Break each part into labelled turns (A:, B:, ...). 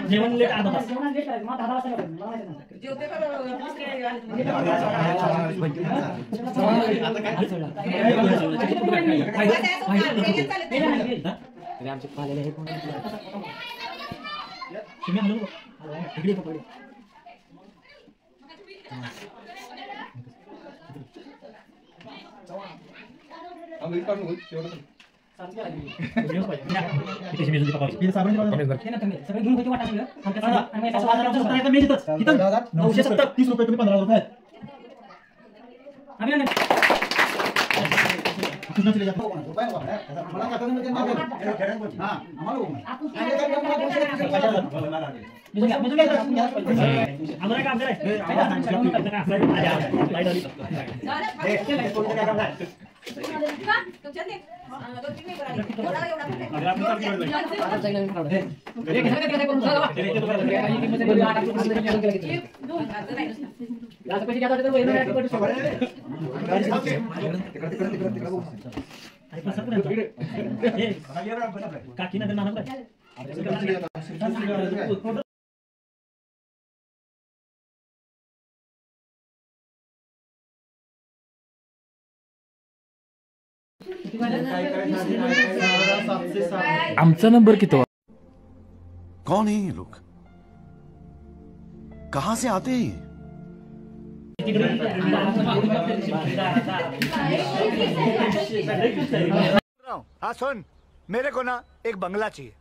A: जेवण लेट आलं बस जेवण लेट आहे मग 10 वाजता जेवते का
B: तरी आमचे पालेले हे कोण
A: तुम्ही आणलो इकडे पकडे
C: आम्ही काढून होईल तेवढं
A: सगळे घेऊन होते वाटा सगळं आणि 970 30 रुपये तुम्ही 15 रुपये अभिनंदन काकी नगर नाना
D: आमचा नंबर किती कौन है ये लोग कहां से आते हैं
E: हाँ सुन, मेरे को ना एक बंगला चाहिए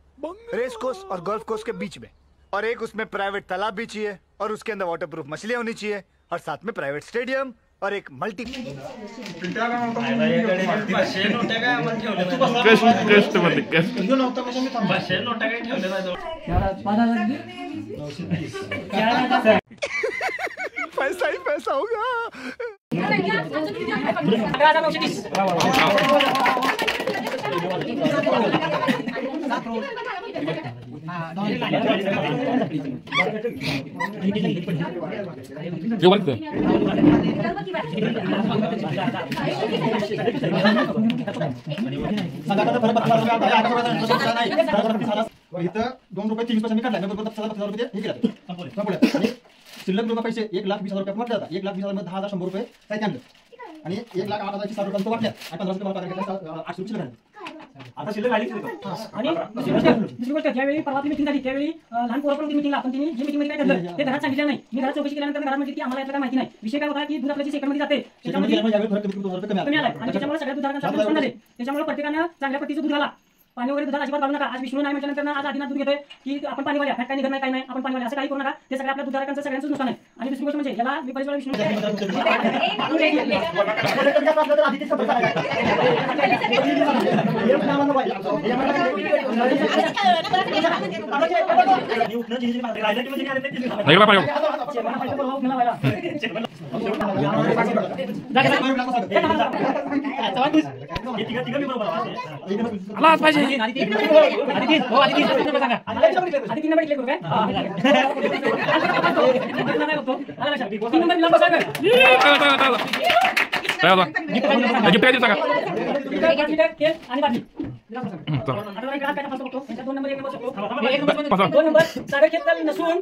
E: रेस कोर्स और गोल्फ कोर्स के बीच में, और एक उसमें प्राइवेट तालाब भी चाहिए, और उसके अंदर वाटरप्रूफ मछलियां होनी चाहिए, और साथ में प्राइवेट स्टेडियम और एक मल्टी पैसा ही पैसा होगा।
C: इथं 2 रुपये 30 पैसे मी काढला नंबर 10,000 रुपये हे केलं शिल्लक रुपये पैसे 1,20,000 रुपये वाटले जातात 1,20,000 मध्ये 10,100 रुपये साहित्य आणलं आणि 1,08,060 रुपये वाटल्या 15 रुपये मला पगार 800 रुपये शिल्लक आता शिल्लक आली
A: आणि दुसरी गोष्ट ज्यावेळी परवाची मीटिंग झाली त्यावेळी लहान पोरं पण मीटिंगला पण तिने जी मीटिंगमध्ये काय ठरलं ते घरात सांगितलं नाही मी घरात चौकशी केल्यानंतर घरात म्हटलं की आम्हाला यातलं काय माहिती नाही विषय काय होता की दूध आपल्याची सेकंडमध्ये जाते त्याच्यामध्ये कमी आला आणि त्याच्यामुळे सगळ्या दुधाळांना नुकसान झाले त्याच्यामुळे प्रत्येकानं चांगल्या पद्धतीचं दूध घाला पाणी वगैरे दुधाला अजिबात घालू नका आज विष्णू नाही म्हटल्यानंतर आज आदिनाथ दूध घेतोय की आपण पाणी वाल्या काय निघत नाही काय नाही आपण पाणी वाल्या असं काही करू नका ते सगळ्या आपल्या दुधाळांचं सगळ्यांचं नुकसान आहे आणि दुसरी गोष्ट म्हणजे याला मी बरेच वेळा विष्णू
D: आलाच पाहिजे
A: नसून